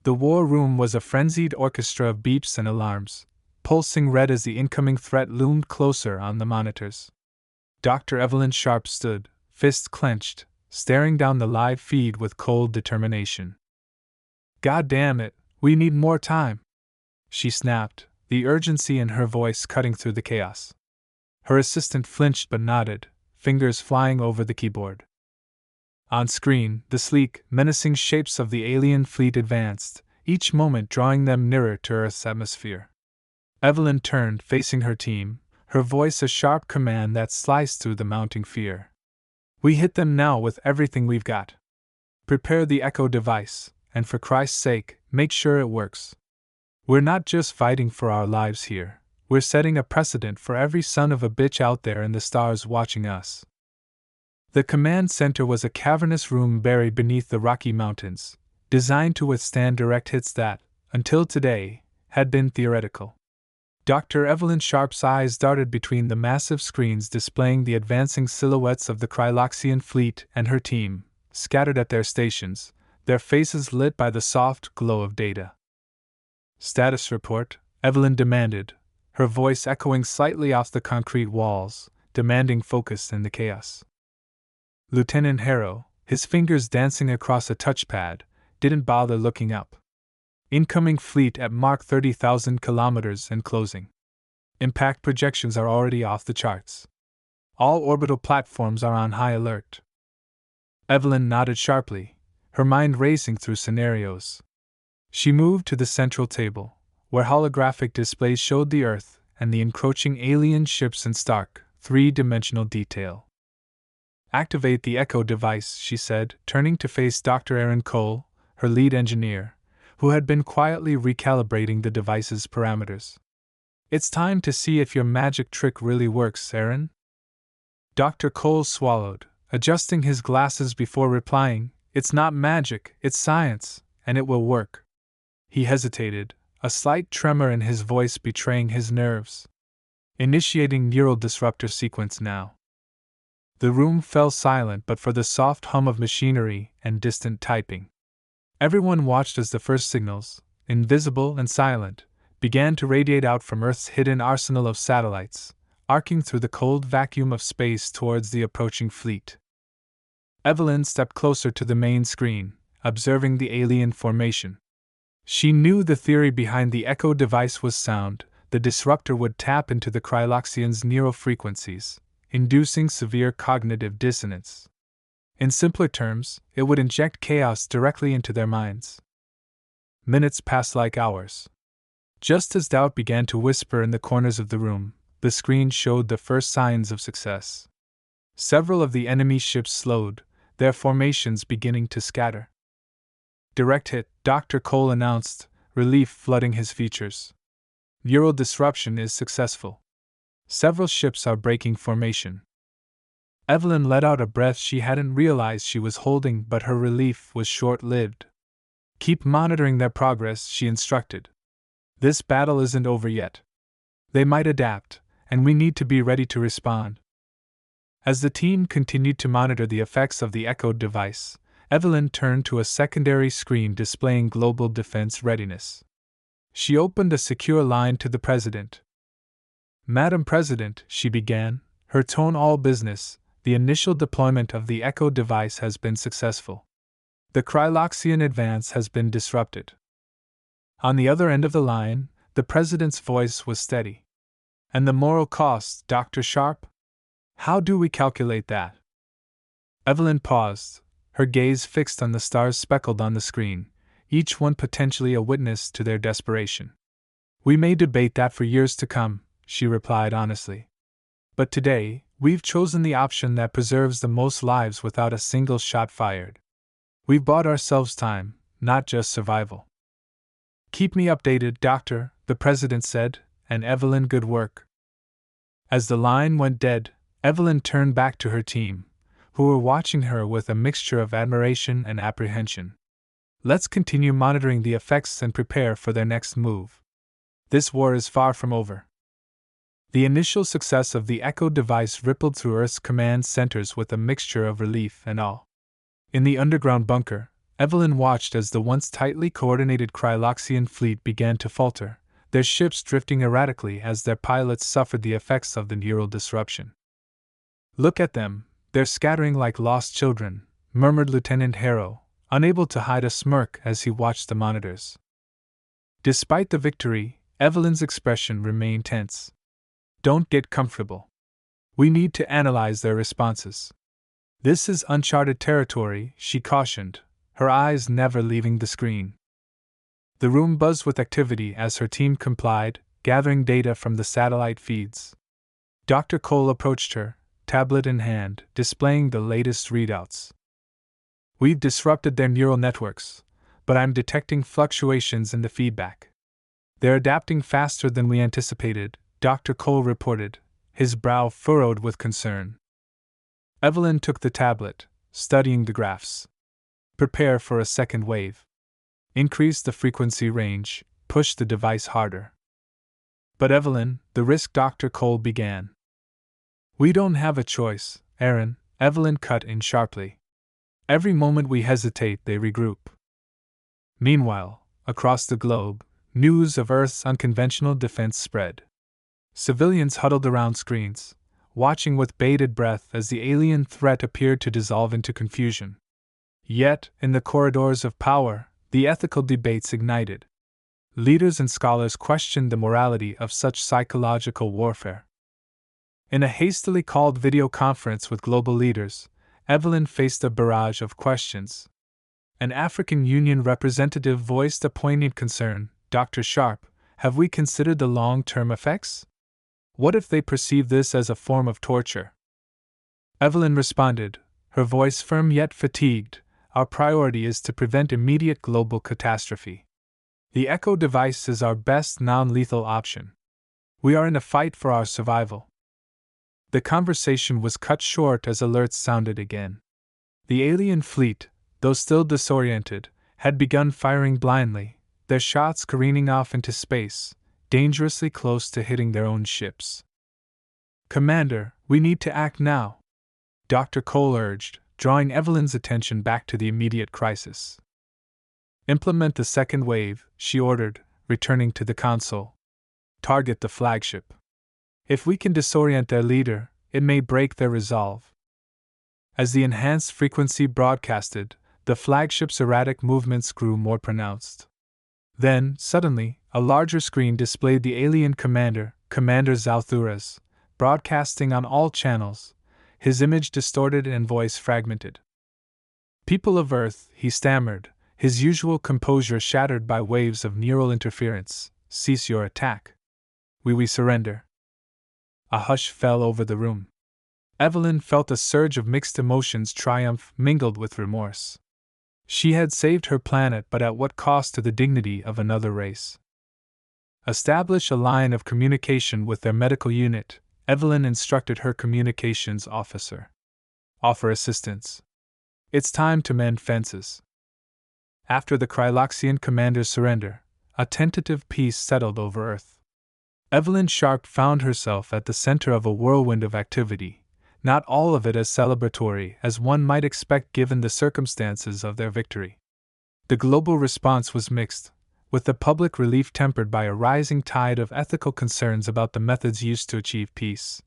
The war room was a frenzied orchestra of beeps and alarms, pulsing red as the incoming threat loomed closer on the monitors. Dr. Evelyn Sharp stood, fists clenched, staring down the live feed with cold determination. "God damn it, we need more time," she snapped, the urgency in her voice cutting through the chaos. Her assistant flinched but nodded, fingers flying over the keyboard. On screen, the sleek, menacing shapes of the alien fleet advanced, each moment drawing them nearer to Earth's atmosphere. Evelyn turned, facing her team, her voice a sharp command that sliced through the mounting fear. "We hit them now with everything we've got. Prepare the Echo device, and for Christ's sake, make sure it works. We're not just fighting for our lives here, we're setting a precedent for every son of a bitch out there in the stars watching us." The command center was a cavernous room buried beneath the Rocky Mountains, designed to withstand direct hits that, until today, had been theoretical. Dr. Evelyn Sharp's eyes darted between the massive screens displaying the advancing silhouettes of the Kryloxian fleet and her team, scattered at their stations, their faces lit by the soft glow of data. "Status report," Evelyn demanded, her voice echoing slightly off the concrete walls, demanding focus in the chaos. Lieutenant Harrow, his fingers dancing across a touchpad, didn't bother looking up. "Incoming fleet at Mach 30,000 kilometers and closing. Impact projections are already off the charts. All orbital platforms are on high alert." Evelyn nodded sharply, her mind racing through scenarios. She moved to the central table, where holographic displays showed the Earth and the encroaching alien ships in stark, three-dimensional detail. "Activate the Echo device," she said, turning to face Dr. Aaron Cole, her lead engineer, who had been quietly recalibrating the device's parameters. "It's time to see if your magic trick really works, Aaron." Dr. Cole swallowed, adjusting his glasses before replying, "It's not magic, it's science, and it will work." He hesitated, a slight tremor in his voice betraying his nerves. "Initiating neural disruptor sequence now." The room fell silent but for the soft hum of machinery and distant typing. Everyone watched as the first signals, invisible and silent, began to radiate out from Earth's hidden arsenal of satellites, arcing through the cold vacuum of space towards the approaching fleet. Evelyn stepped closer to the main screen, observing the alien formation. She knew the theory behind the Echo device was sound. The disruptor would tap into the Kryloxians' neural frequencies, inducing severe cognitive dissonance. In simpler terms, it would inject chaos directly into their minds. Minutes passed like hours. Just as doubt began to whisper in the corners of the room, the screen showed the first signs of success. Several of the enemy ships slowed, their formations beginning to scatter. "Direct hit," Dr. Cole announced, relief flooding his features. "Neural disruption is successful. Several ships are breaking formation." Evelyn let out a breath she hadn't realized she was holding, but her relief was short-lived. "Keep monitoring their progress," she instructed. "This battle isn't over yet. They might adapt, and we need to be ready to respond." As the team continued to monitor the effects of the Echo device, Evelyn turned to a secondary screen displaying global defense readiness. She opened a secure line to the President. "Madam President," she began, her tone all business, "the initial deployment of the Echo device has been successful. The Kryloxian advance has been disrupted." On the other end of the line, the President's voice was steady. "And the moral costs, Dr. Sharp? How do we calculate that?" Evelyn paused, her gaze fixed on the stars speckled on the screen, each one potentially a witness to their desperation. "We may debate that for years to come," she replied honestly. "But today, we've chosen the option that preserves the most lives without a single shot fired. We've bought ourselves time, not just survival." "Keep me updated, Doctor," the President said, "and Evelyn, good work." As the line went dead, Evelyn turned back to her team, who were watching her with a mixture of admiration and apprehension. "Let's continue monitoring the effects and prepare for their next move. This war is far from over." The initial success of the Echo device rippled through Earth's command centers with a mixture of relief and awe. In the underground bunker, Evelyn watched as the once tightly coordinated Kryloxian fleet began to falter, their ships drifting erratically as their pilots suffered the effects of the neural disruption. "Look at them, they're scattering like lost children," murmured Lieutenant Harrow, unable to hide a smirk as he watched the monitors. Despite the victory, Evelyn's expression remained tense. "Don't get comfortable. We need to analyze their responses. This is uncharted territory," she cautioned, her eyes never leaving the screen. The room buzzed with activity as her team complied, gathering data from the satellite feeds. Dr. Cole approached her, tablet in hand, displaying the latest readouts. "We've disrupted their neural networks, but I'm detecting fluctuations in the feedback. They're adapting faster than we anticipated," Dr. Cole reported, his brow furrowed with concern. Evelyn took the tablet, studying the graphs. "Prepare for a second wave. Increase the frequency range, push the device harder." "But Evelyn, the risk," Dr. Cole began. "We don't have a choice, Aaron," Evelyn cut in sharply. "Every moment we hesitate, they regroup." Meanwhile, across the globe, news of Earth's unconventional defense spread. Civilians huddled around screens, watching with bated breath as the alien threat appeared to dissolve into confusion. Yet, in the corridors of power, the ethical debates ignited. Leaders and scholars questioned the morality of such psychological warfare. In a hastily called video conference with global leaders, Evelyn faced a barrage of questions. An African Union representative voiced a poignant concern. "Dr. Sharp, have we considered the long-term effects? What if they perceive this as a form of torture?" Evelyn responded, her voice firm yet fatigued, "Our priority is to prevent immediate global catastrophe. The Echo device is our best non-lethal option. We are in a fight for our survival." The conversation was cut short as alerts sounded again. The alien fleet, though still disoriented, had begun firing blindly, their shots careening off into space, dangerously close to hitting their own ships. "Commander, we need to act now," Dr. Cole urged, drawing Evelyn's attention back to the immediate crisis. "Implement the second wave," she ordered, returning to the console. "Target the flagship. If we can disorient their leader, it may break their resolve." As the enhanced frequency broadcasted, the flagship's erratic movements grew more pronounced. Then, suddenly, a larger screen displayed the alien commander, Commander Zalthuras, broadcasting on all channels, his image distorted and voice fragmented. "People of Earth," he stammered, his usual composure shattered by waves of neural interference, "cease your attack. We surrender." A hush fell over the room. Evelyn felt a surge of mixed emotions, triumph mingled with remorse. She had saved her planet, but at what cost to the dignity of another race? "Establish a line of communication with their medical unit," Evelyn instructed her communications officer. "Offer assistance. It's time to mend fences." After the Kryloxian commander's surrender, a tentative peace settled over Earth. Evelyn Sharp found herself at the center of a whirlwind of activity, not all of it as celebratory as one might expect given the circumstances of their victory. The global response was mixed, with the public relief tempered by a rising tide of ethical concerns about the methods used to achieve peace.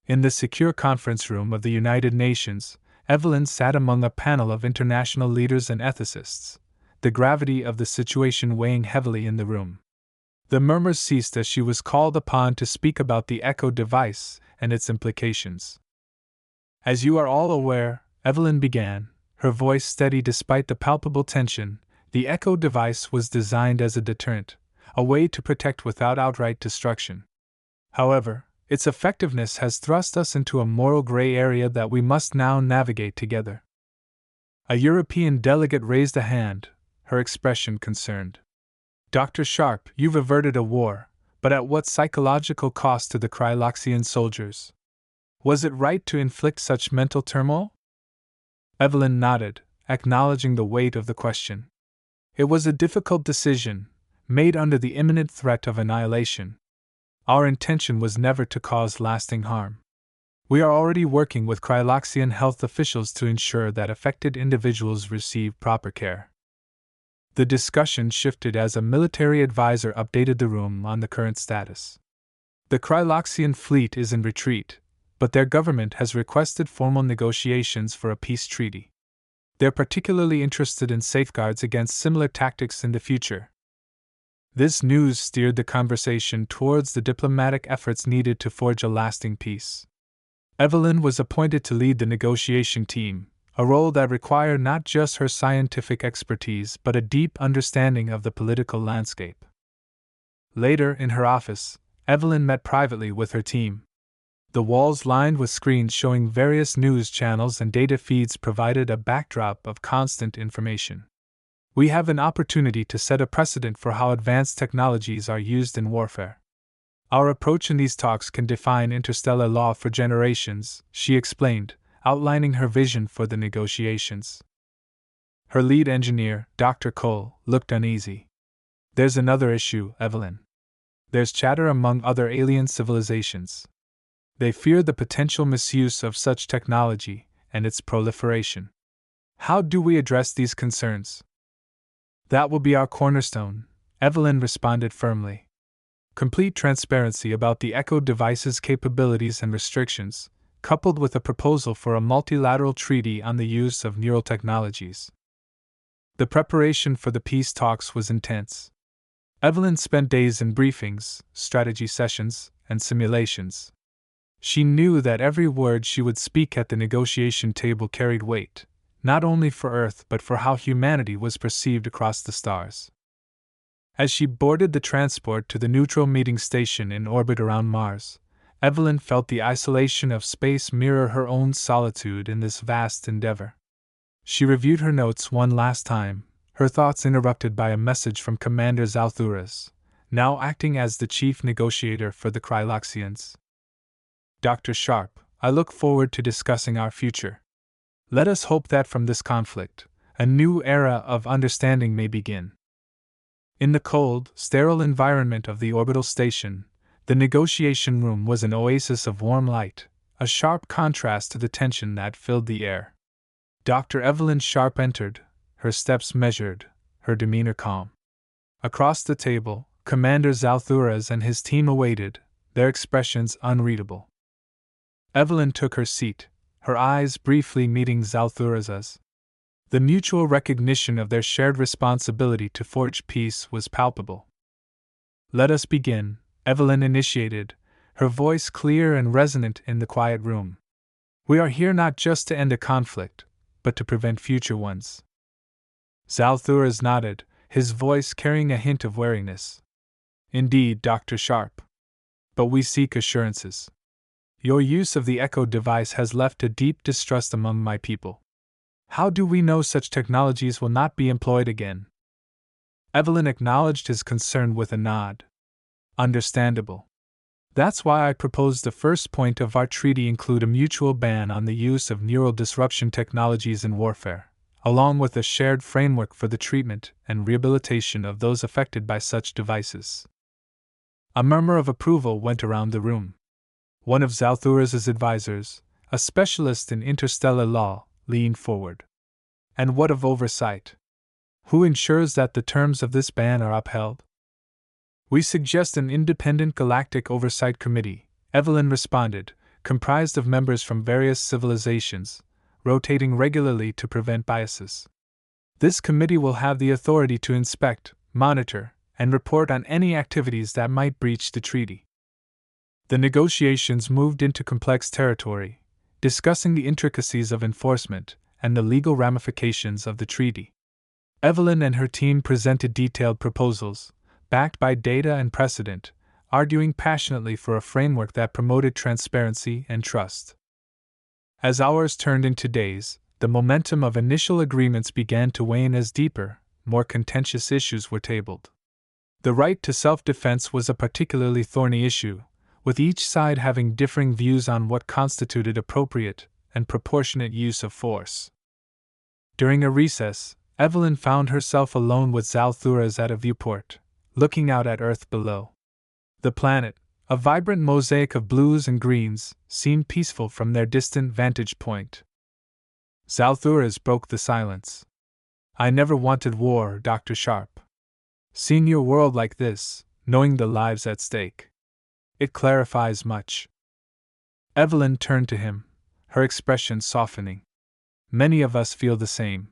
In the secure conference room of the United Nations, Evelyn sat among a panel of international leaders and ethicists, the gravity of the situation weighing heavily in the room. The murmurs ceased as she was called upon to speak about the Echo device and its implications. "As you are all aware," Evelyn began, her voice steady despite the palpable tension, "the Echo device was designed as a deterrent, a way to protect without outright destruction. However, its effectiveness has thrust us into a moral gray area that we must now navigate together." A European delegate raised a hand, her expression concerned. "Dr. Sharp, you've averted a war, but at what psychological cost to the Kryloxian soldiers? Was it right to inflict such mental turmoil?" Evelyn nodded, acknowledging the weight of the question. "It was a difficult decision, made under the imminent threat of annihilation. Our intention was never to cause lasting harm. We are already working with Kryloxian health officials to ensure that affected individuals receive proper care. The discussion shifted as a military advisor updated the room on the current status. The Kryloxian fleet is in retreat, but their government has requested formal negotiations for a peace treaty. They're particularly interested in safeguards against similar tactics in the future. This news steered the conversation towards the diplomatic efforts needed to forge a lasting peace. Evelyn was appointed to lead the negotiation team, a role that required not just her scientific expertise but a deep understanding of the political landscape. Later, in her office, Evelyn met privately with her team. The walls lined with screens showing various news channels and data feeds provided a backdrop of constant information. We have an opportunity to set a precedent for how advanced technologies are used in warfare. Our approach in these talks can define interstellar law for generations, she explained, outlining her vision for the negotiations. Her lead engineer, Dr. Cole, looked uneasy. There's another issue, Evelyn. There's chatter among other alien civilizations. They fear the potential misuse of such technology and its proliferation. How do we address these concerns? That will be our cornerstone, Evelyn responded firmly. Complete transparency about the Echo device's capabilities and restrictions, coupled with a proposal for a multilateral treaty on the use of neural technologies. The preparation for the peace talks was intense. Evelyn spent days in briefings, strategy sessions, and simulations. She knew that every word she would speak at the negotiation table carried weight, not only for Earth but for how humanity was perceived across the stars. As she boarded the transport to the neutral meeting station in orbit around Mars, Evelyn felt the isolation of space mirror her own solitude in this vast endeavor. She reviewed her notes one last time, her thoughts interrupted by a message from Commander Zalthuras, now acting as the chief negotiator for the Kryloxians. Dr. Sharp, I look forward to discussing our future. Let us hope that from this conflict, a new era of understanding may begin. In the cold, sterile environment of the orbital station, the negotiation room was an oasis of warm light, a sharp contrast to the tension that filled the air. Dr. Evelyn Sharp entered, her steps measured, her demeanor calm. Across the table, Commander Zalthuras and his team awaited, their expressions unreadable. Evelyn took her seat, her eyes briefly meeting Zalthuras's. The mutual recognition of their shared responsibility to forge peace was palpable. Let us begin, Evelyn initiated, her voice clear and resonant in the quiet room. We are here not just to end a conflict, but to prevent future ones. Zalthuras nodded, his voice carrying a hint of wariness. Indeed, Dr. Sharp. But we seek assurances. Your use of the Echo device has left a deep distrust among my people. How do we know such technologies will not be employed again? Evelyn acknowledged his concern with a nod. Understandable. That's why I proposed the first point of our treaty include a mutual ban on the use of neural disruption technologies in warfare, along with a shared framework for the treatment and rehabilitation of those affected by such devices. A murmur of approval went around the room. One of Zalthuras's advisors, a specialist in interstellar law, leaned forward. And what of oversight? Who ensures that the terms of this ban are upheld? We suggest an independent Galactic Oversight Committee, Evelyn responded, comprised of members from various civilizations, rotating regularly to prevent biases. This committee will have the authority to inspect, monitor, and report on any activities that might breach the treaty. The negotiations moved into complex territory, discussing the intricacies of enforcement and the legal ramifications of the treaty. Evelyn and her team presented detailed proposals, backed by data and precedent, arguing passionately for a framework that promoted transparency and trust. As hours turned into days, the momentum of initial agreements began to wane as deeper, more contentious issues were tabled. The right to self-defense was a particularly thorny issue, with each side having differing views on what constituted appropriate and proportionate use of force. During a recess, Evelyn found herself alone with Zalthuras at a viewport, looking out at Earth below. The planet, A vibrant mosaic of blues and greens seemed peaceful from their distant vantage point. Zalthuras broke the silence. I never wanted war, Dr. Sharp. Seeing your world like this, knowing the lives at stake, it clarifies much. Evelyn turned to him, her expression softening. Many of us feel the same.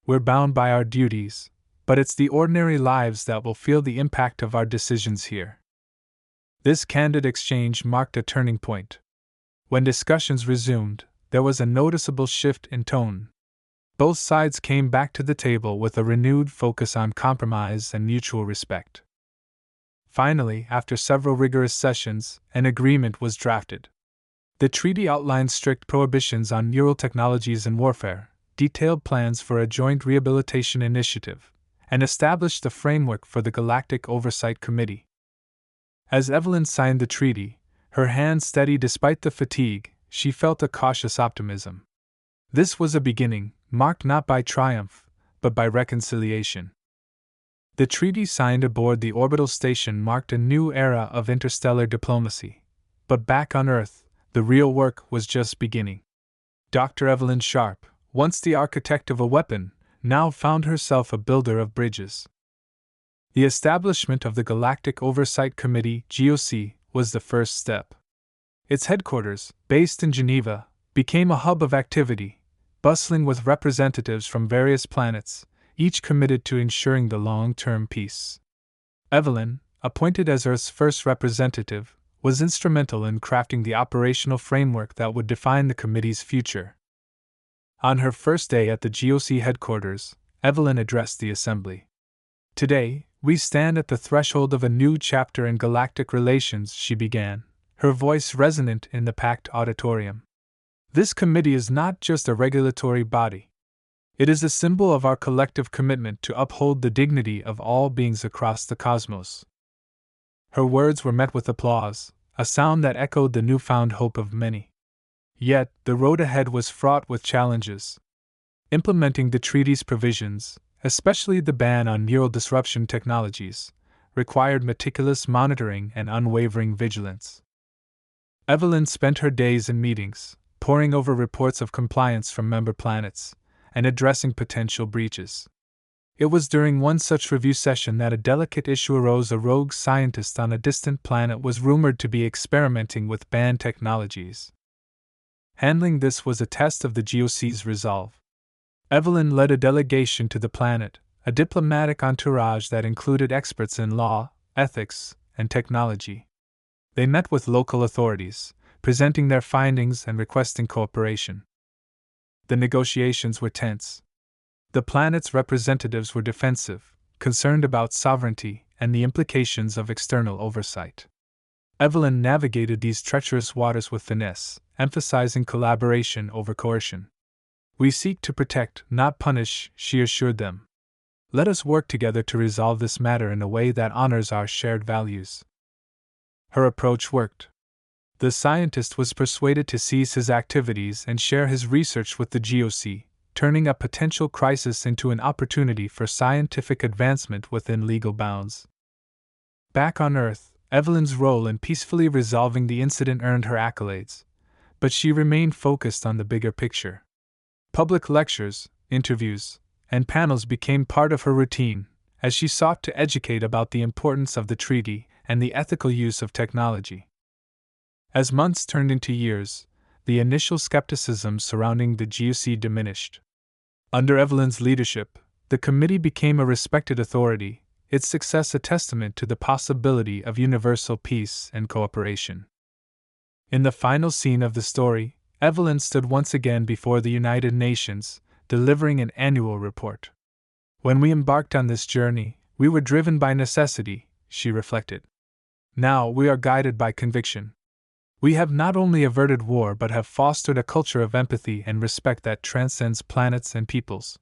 We're bound by our duties, but it's the ordinary lives that will feel the impact of our decisions here. This candid exchange marked a turning point. When discussions resumed, there was a noticeable shift in tone. Both sides came back to the table with a renewed focus on compromise and mutual respect. Finally, after several rigorous sessions, an agreement was drafted. The treaty outlined strict prohibitions on neural technologies and warfare, detailed plans for a joint rehabilitation initiative, and established the framework for the Galactic Oversight Committee. As Evelyn signed the treaty, her hand steady despite the fatigue, she felt a cautious optimism. This was a beginning, marked not by triumph, but by reconciliation. The treaty signed aboard the orbital station marked a new era of interstellar diplomacy. But back on Earth, the real work was just beginning. Dr. Evelyn Sharp, once the architect of a weapon, now found herself a builder of bridges. The establishment of the Galactic Oversight Committee (GOC) was the first step. Its headquarters, based in Geneva, became a hub of activity, bustling with representatives from various planets, each committed to ensuring the long-term peace. Evelyn, appointed as Earth's first representative, was instrumental in crafting the operational framework that would define the committee's future. On her first day at the GOC headquarters, Evelyn addressed the assembly. Today, we stand at the threshold of a new chapter in galactic relations, she began, her voice resonant in the packed auditorium. This committee is not just a regulatory body. It is a symbol of our collective commitment to uphold the dignity of all beings across the cosmos. Her words were met with applause, a sound that echoed the newfound hope of many. Yet, the road ahead was fraught with challenges. Implementing the treaty's provisions, especially the ban on neural disruption technologies, required meticulous monitoring and unwavering vigilance. Evelyn spent her days in meetings, poring over reports of compliance from member planets, and addressing potential breaches. It was during one such review session that a delicate issue arose. A rogue scientist on a distant planet was rumored to be experimenting with banned technologies. Handling this was a test of the GOC's resolve. Evelyn led a delegation to the planet, a diplomatic entourage that included experts in law, ethics, and technology. They met with local authorities, presenting their findings and requesting cooperation. The negotiations were tense. The planet's representatives were defensive, concerned about sovereignty and the implications of external oversight. Evelyn navigated these treacherous waters with finesse, emphasizing collaboration over coercion. We seek to protect, not punish, she assured them. Let us work together to resolve this matter in a way that honors our shared values. Her approach worked. The scientist was persuaded to cease his activities and share his research with the GOC, turning a potential crisis into an opportunity for scientific advancement within legal bounds. Back on Earth, Evelyn's role in peacefully resolving the incident earned her accolades, but she remained focused on the bigger picture. Public lectures, interviews, and panels became part of her routine, as she sought to educate about the importance of the treaty and the ethical use of technology. As months turned into years, the initial skepticism surrounding the GOC diminished. Under Evelyn's leadership, the committee became a respected authority, its success a testament to the possibility of universal peace and cooperation. In the final scene of the story, Evelyn stood once again before the United Nations, delivering an annual report. When we embarked on this journey, we were driven by necessity, she reflected. Now we are guided by conviction. We have not only averted war but have fostered a culture of empathy and respect that transcends planets and peoples.